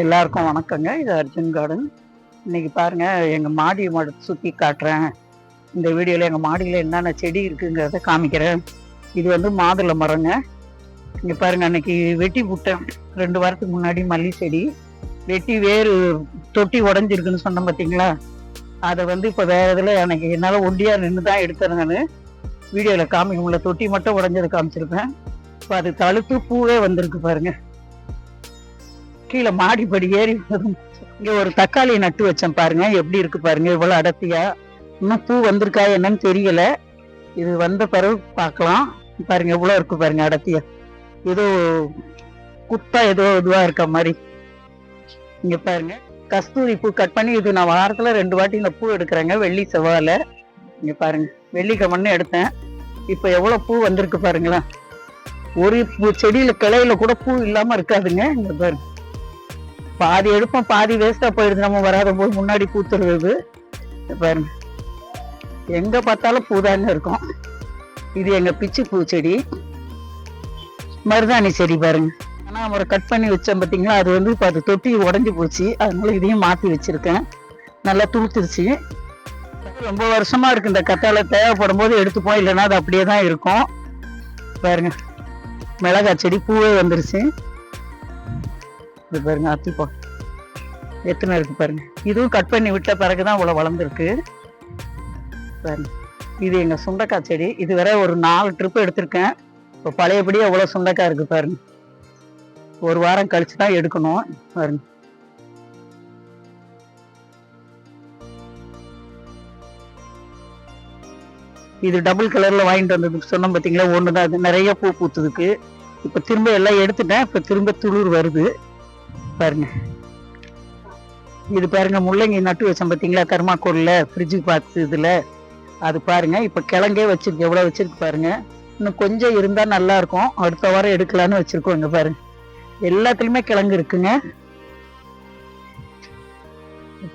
எல்லாருக்கும் வணக்கங்க. இது அர்ஜுன் கார்டன். இன்னைக்கு பாருங்க, எங்க மாடியை மட்டும் சுத்தி காட்டுறேன். இந்த வீடியோல எங்க மாடியில என்னென்ன செடி இருக்குங்கிறத காமிக்கிறேன். இது வந்து மாதுளை மரங்க. இங்க பாருங்க, அன்னைக்கு வெட்டி விட்டேன் 2 வாரத்துக்கு முன்னாடி மல்லி செடி வெட்டி வேறு தொட்டி உடஞ்சிருக்குன்னு சொன்னேன் பார்த்தீங்களா. அதை வந்து இப்போ வேற இதில் எனக்கு என்னால் ஒண்டியா நின்று தான் எடுத்தேன். நான் வீடியோவில் காமிக்க முடியல, தொட்டி மட்டும் உடஞ்சது காமிச்சிருப்பேன். இப்போ அது தழுத்து பூவே வந்திருக்கு பாருங்க. கீழே மாடிப்படி ஏறி இங்க ஒரு தக்காளி நட்டு வச்சேன் பாருங்க, எப்படி இருக்கு பாருங்க, இவ்வளவு அடர்த்தியா. இன்னும் பூ வந்திருக்கா என்னன்னு தெரியல, இது வந்த பிறகு பார்க்கலாம். பாருங்க எவ்வளவு இருக்கு பாருங்க அடர்த்தியா, ஏதோ குத்தா ஏதோ இதுவா இருக்க மாதிரி. இங்க பாருங்க கஸ்தூரி பூ கட் பண்ணி, இது நான் வாரத்துல 2 வாட்டி இந்த பூ எடுக்கிறேங்க, வெள்ளி செவ்வாயில. இங்க பாருங்க வெள்ளிக்கிழமை எடுத்தேன், இப்ப எவ்வளவு பூ வந்திருக்கு பாருங்களா. ஒரு செடியில கிளையில கூட பூ இல்லாம இருக்காதுங்க. இங்க பாருங்க, பாதி எடுப்போம் பாதி வேஸ்டா போயிடுது, நம்ம வராத போது முன்னாடி பூத்துருது பாருங்க. எங்க பார்த்தாலும் பூதாங்க இருக்கும். இது எங்க பிச்சு பூ செடி, மருதாணி செடி பாருங்க. ஆனா ஒரு கட் பண்ணி வச்சேன் பார்த்தீங்களா, அது வந்து இப்போ அது தொட்டி உடஞ்சி போச்சு, அதனால இதையும் மாற்றி வச்சிருக்கேன். நல்லா துளுத்துருச்சு. ரொம்ப வருஷமா இருக்கு இந்த கத்தாழை, தேவைப்படும் போது எடுத்துப்போம், இல்லைன்னா அது அப்படியே தான் இருக்கும். பாருங்க மிளகாய் செடி பூவே வந்துருச்சு. இது பாருங்க அத்திப்போ எத்தனை இருக்கு பாருங்க. இதுவும் கட் பண்ணி விட்ட பிறகுதான் இவ்வளவு வளர்ந்துருக்கு பாருங்க. இது எங்க சுண்டைக்காய் செடி, இது வரை ஒரு 4 ட்ரிப் எடுத்திருக்கேன். இப்போ பழையபடியே எவ்வளவு சுண்டைக்காய் இருக்கு பாருங்க. ஒரு வாரம் கழிச்சு தான் எடுக்கணும் பாருங்க. இது டபுள் கலர்ல வாங்கிட்டு வந்தது சொன்னோம் பார்த்தீங்களா, ஒண்ணுதான். அது நிறைய பூ பூத்துதுக்கு. இப்ப திரும்ப எல்லாம் எடுத்துட்டேன், இப்ப திரும்ப துளிர் வருது பாருங்க. இது பாருங்க முள்ளங்கி நட்டு வச்சோம் பார்த்தீங்களா, கர்மாக்கோல்ல ஃப்ரிட்ஜு பார்த்து இதுல, அது பாருங்க இப்ப கிழங்கே வச்சிருக்கு, எவ்வளவு வச்சிருக்கு பாருங்க. இன்னும் கொஞ்சம் இருந்தா நல்லா இருக்கும், அடுத்த வாரம் எடுக்கலான்னு வச்சிருக்கோம். இங்க பாருங்க எல்லாத்துலயுமே கிழங்கு இருக்குங்க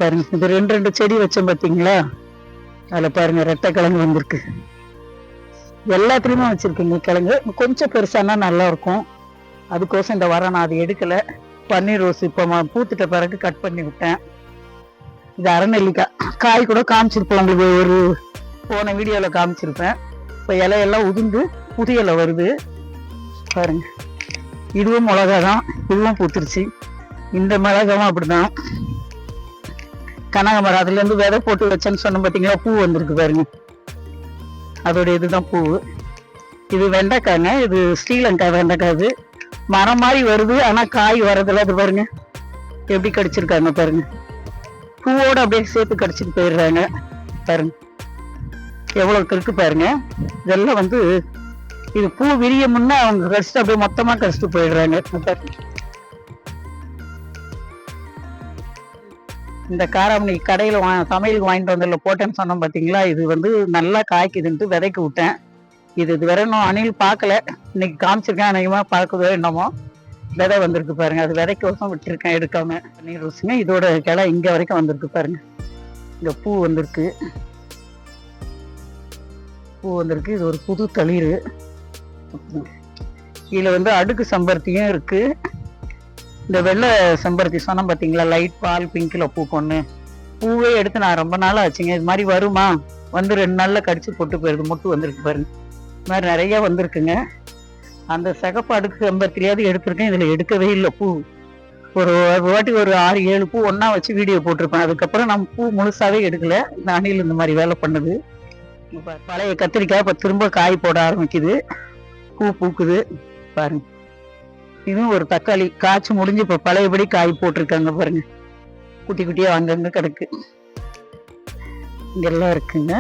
பாருங்க. இது 2 செடி வச்சோம் பார்த்தீங்களா, அதுல பாருங்க ரெட்டை கிழங்கு வந்திருக்கு. எல்லாத்துலயுமே வச்சிருக்குங்க கிழங்கு. கொஞ்சம் பெருசானா நல்லா இருக்கும், அதுக்கோசம் இந்த வாரம் நான் அது எடுக்கல. பன்னீர் ரோஸ் இப்போ பூத்துட்ட பிறகு கட் பண்ணி விட்டேன். இது அரைநெல்லிக்காய், காய் கூட காமிச்சிருப்பேன் உங்களுக்கு, ஒரு போன வீடியோல காமிச்சிருப்பேன். இப்போ இலையெல்லாம் உதிர்ந்து புது இலை வருது பாருங்க. இதுவும் மிளகா தான், இதுவும் பூத்துருச்சு. இந்த மிளகாவும் அப்படிதான். கனகாமரம் அதுல இருந்து விதை போட்டு வச்சேன்னு சொன்ன பார்த்தீங்களா, பூ வந்திருக்கு பாருங்க. அதோட இதுதான் பூ. இது வெண்டைக்காய்ங்க, இது ஸ்ரீலங்கா வெண்டைக்காய். இது மரம் மாதிரி வருது, ஆனா காய் வரதில்ல. அது பாருங்க எப்படி கடிச்சிருக்காங்க பாருங்க, பூவோட அப்படியே சேர்த்து கடிச்சிட்டு போயிடுறாங்க பாருங்க. எவ்வளவு இருக்கு பாருங்க. இதெல்லாம் வந்து இது பூ விரிய முன்ன அவங்க கடிச்சிட்டு அப்படியே மொத்தமா கடிச்சிட்டு போயிடுறாங்க. இந்த காராமணி கடையில சமையலுக்கு வாங்கிட்டு வந்ததில் போட்டேன்னு சொன்னோம் பார்த்தீங்களா, இது வந்து நல்லா காய்க்குதுன்ட்டு விதைக்கு விட்டேன். இது வேற இன்னும் அணில் பார்க்கல, இன்னைக்கு காமிச்சிருக்கேன். அநேகமா பார்க்குதோ என்னமோ, விதை வந்திருக்கு பாருங்க. அது விதைக்கோசம் விட்டுருக்கேன் எடுக்காம. பன்னீர் ரோஸுங்க, இதோட கிளை இங்க வரைக்கும் வந்திருக்கு பாருங்க. இங்க பூ வந்திருக்கு, பூ வந்திருக்கு. இது ஒரு புது தளிர். இதுல வந்து அடுக்கு செம்பருத்தியும் இருக்கு. இந்த வெள்ளை செம்பருத்தி சொன்னோம் பார்த்தீங்களா, லைட் பால் பிங்க்ல பூ பொண்ணு, பூவே எடுத்து நான் ரொம்ப நாள் ஆச்சுங்க. இது மாதிரி வருமா, வந்து 2 நாள்ல கடிச்சு போட்டு போயிருது. மொட்டு வந்திருக்கு பாருங்க, இது மாதிரி நிறைய வந்திருக்குங்க. அந்த சிகப்பு அடுக்கு செம்பருத்தியாவது எடுத்திருக்கேன், இதுல எடுக்கவே இல்லை பூ. ஒரு வாட்டி ஒரு 6-7 பூ ஒன்னா வச்சு வீடியோ போட்டிருப்பேன். அதுக்கப்புறம் நம்ம பூ முழுசாவே எடுக்கல, இந்த அணில் இந்த மாதிரி வேலை பண்ணுது. பழைய கத்திரிக்காய் இப்ப திரும்ப காய் போட ஆரம்பிக்குது, பூ பூக்குது பாருங்க. இதுவும் ஒரு தக்காளி காய்ச்சி முடிஞ்சு இப்ப பழையபடி காய் போட்டிருக்காங்க பாருங்க. குட்டி குட்டியா அங்கங்க கிடக்கு. இங்கெல்லாம் இருக்குங்க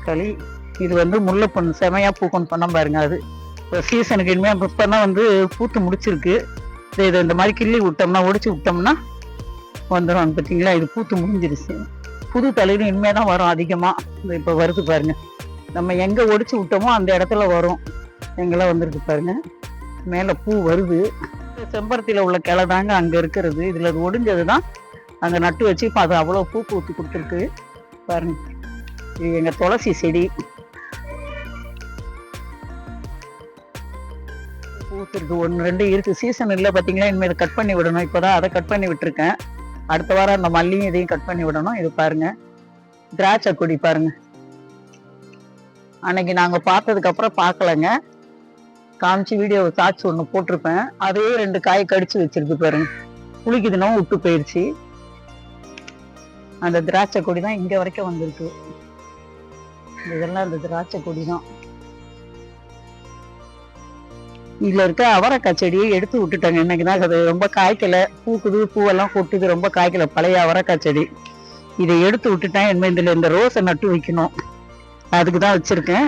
களி. இது வந்து முல்லை பொண்ணு செமையா பூக்கொண்டு சொன்னோம் பாருங்க. அது இப்போ சீசனுக்கு இனிமே இப்பதான் வந்து பூத்து முடிச்சிருக்கு. இதை இந்த மாதிரி கிள்ளி விட்டோம்னா, ஒடிச்சு விட்டோம்னா வந்துடும் பார்த்தீங்களா. இது பூத்து முடிஞ்சிருச்சு. புது தளிரும் இனிமேதான் வரும் அதிகமா. இப்போ வருது பாருங்க, நம்ம எங்க ஒடிச்சு விட்டோமோ அந்த இடத்துல வரும். எங்கெல்லாம் வந்திருக்கு பாருங்க, மேல பூ வருது. செம்பருத்தியில உள்ள கிளை தாங்க அங்க இருக்கிறது. இதுல அது ஒடிஞ்சதுதான் அங்க நட்டு வச்சு இப்போ அது அவ்வளவு பூ பூத்து கொடுத்துருக்கு பாருங்க. இது எங்க துளசி செடி. பூத்துருக்கு, 1 2 இருக்கு. சீசன் இல்லை பார்த்தீங்களா, இனிமேல் இதை கட் பண்ணி விடணும். இப்போதான் அதை கட் பண்ணி விட்டுருக்கேன். அடுத்த வாரம் அந்த மல்லியும் இதையும் கட் பண்ணி விடணும். இது பாருங்க, திராட்சை கொடி பாருங்க. அன்னைக்கு நாங்க பார்த்ததுக்கு அப்புறம் பார்க்கலங்க, காமிச்சு வீடியோ சாட்சி ஒன்று போட்டிருப்பேன். அதே 2 காய் கடிச்சு வச்சிருக்கு பாருங்க. புளிக்குதுன்னா விட்டு போயிடுச்சு. அந்த திராட்சை கொடி தான் இங்க வரைக்கும் வந்திருக்கு. இதெல்லாம் அந்த திராட்சை கொடி தான். இதுல இருக்க அவரைக்காய் செடியை எடுத்து விட்டுட்டாங்க. இன்னைக்குதான் அது ரொம்ப காய்க்கல, பூக்குது, பூவெல்லாம் கொட்டுது, ரொம்ப காய்க்கல. பழைய அவரைக்காய் செடி இதை எடுத்து விட்டுட்டேன். இதுல இந்த ரோஸை நட்டு வைக்கணும், அதுக்குதான் வச்சிருக்கேன்.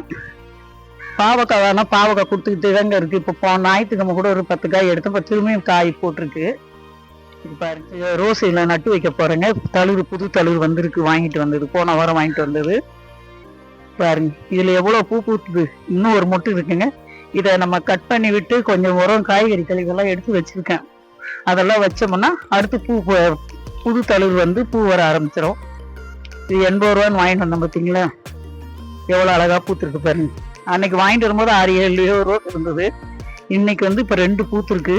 பாவக்காய் வேணா, பாவக்காய் கொடுத்துக்கிட்டு தாங்க இருக்கு. இப்போ ஞாயிற்றுக்கிழமை கூட ஒரு 10 காய் எடுத்தோம். இப்போ திரும்பியும் காய் போட்டிருக்கு. இது பாருங்க, ரோஸ் இதில் நட்டு வைக்க போறேங்க. தளிர், புது தளிர் வந்திருக்கு, வாங்கிட்டு வந்தது, போன வாரம் வாங்கிட்டு வந்தது. பாருங்க இதுல எவ்வளவு பூ பூத்துது. இன்னும் ஒரு மொட்டு இருக்குங்க. இதை நம்ம கட் பண்ணி விட்டு கொஞ்சம் உரம், காய்கறி கழிவெல்லாம் எடுத்து வச்சிருக்கேன். அதெல்லாம் வச்சோம்னா அடுத்து புது தளிர் வந்து பூ வர ஆரம்பிச்சிடும். இது 80 ரூபான்னு வாங்கிட்டு வந்தோம் பார்த்தீங்களா, எவ்வளோ அழகா பூத்துருக்கு பாருங்க. அன்னைக்கு வாங்கிட்டு வரும்போது 6 7 ரோஸ் இருந்தது. இன்னைக்கு வந்து இப்போ 2 பூத்துருக்கு.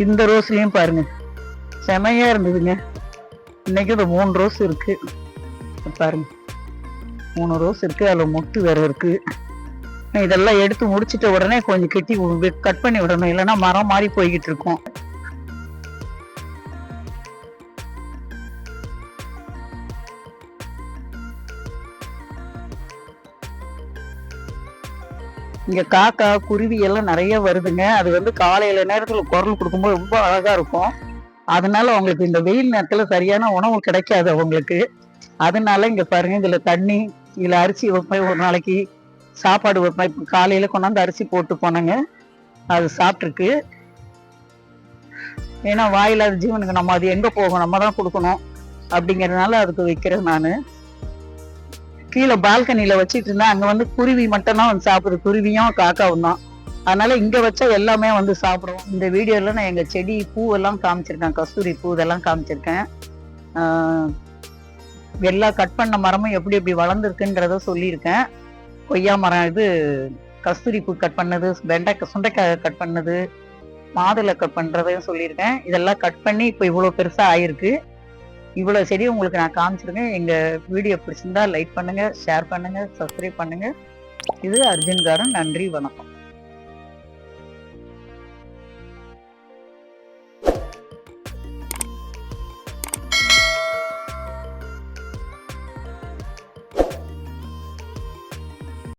இந்த ரோஸ்லயும் பாருங்க செமையா இருந்ததுங்க. இன்னைக்கு இந்த 3 ரோஸ் இருக்கு பாருங்க. 3 ரோஸ் இருக்கு, அதில் மொட்டு வேற இருக்கு. இதெல்லாம் எடுத்து முடிச்சிட்ட உடனே கொஞ்சம் கெட்டி கட் பண்ணி விடணும், இல்லைன்னா மரம் மாதிரி போய்கிட்டு இருக்கும். இங்க காக்கா, குருவி எல்லாம் நிறைய வருதுங்க. அது வந்து காலையில நேரத்துல குரல் கொடுக்கும்போது ரொம்ப அழகா இருக்கும். அதனால அவங்களுக்கு இந்த வெயில் நேரத்துல சரியான உணவு கிடைக்காது அவங்களுக்கு. அதனால இங்க பாருங்க, இதுல தண்ணி, இதுல அரிசி வைப்பேன், ஒரு நாளைக்கு சாப்பாடு வைப்பேன். இப்ப காலையில கொண்டாந்து அரிசி போட்டு போனேங்க, அது சாப்பிட்டுருக்கு. ஏன்னா வாயில்லாத ஜீவனுக்கு நம்ம அது எங்க போகும், நம்ம தான் கொடுக்கணும் அப்படிங்கறதுனால அதுக்கு வைக்கிறேன் நானு. கீழே பால்கனியில வச்சுட்டு இருந்தா அங்க வந்து குருவி மட்டும் தான் வந்து சாப்பிடுது, குருவியும் காக்காவும் தான். அதனால இங்க வச்சா எல்லாமே வந்து சாப்பிடுவோம். இந்த வீடியோல நான் எங்க செடி பூவெல்லாம் காமிச்சிருக்கேன், கஸ்தூரி பூ இதெல்லாம் காமிச்சிருக்கேன். எல்லாம் கட் பண்ண மரமும் எப்படி எப்படி வளர்ந்துருக்குன்றத சொல்லியிருக்கேன். கொய்யா மரம், இது கஸ்தூரி பூ கட் பண்ணது, சுண்டைக்காய் கட் பண்ணது, மாதுளை கட் பண்றதையும் சொல்லியிருக்கேன். இதெல்லாம் கட் பண்ணி இப்போ இவ்வளவு பெருசா ஆயிருக்கு. இவ்வளவு செடி உங்களுக்கு நான் காமிச்சிருக்கேன். எங்க வீடியோ பிடிச்சிருந்தா லைக் பண்ணுங்க, ஷேர் பண்ணுங்க, சப்ஸ்கிரைப் பண்ணுங்க. இது அர்ஜுன் கார்டன். நன்றி, வணக்கம்.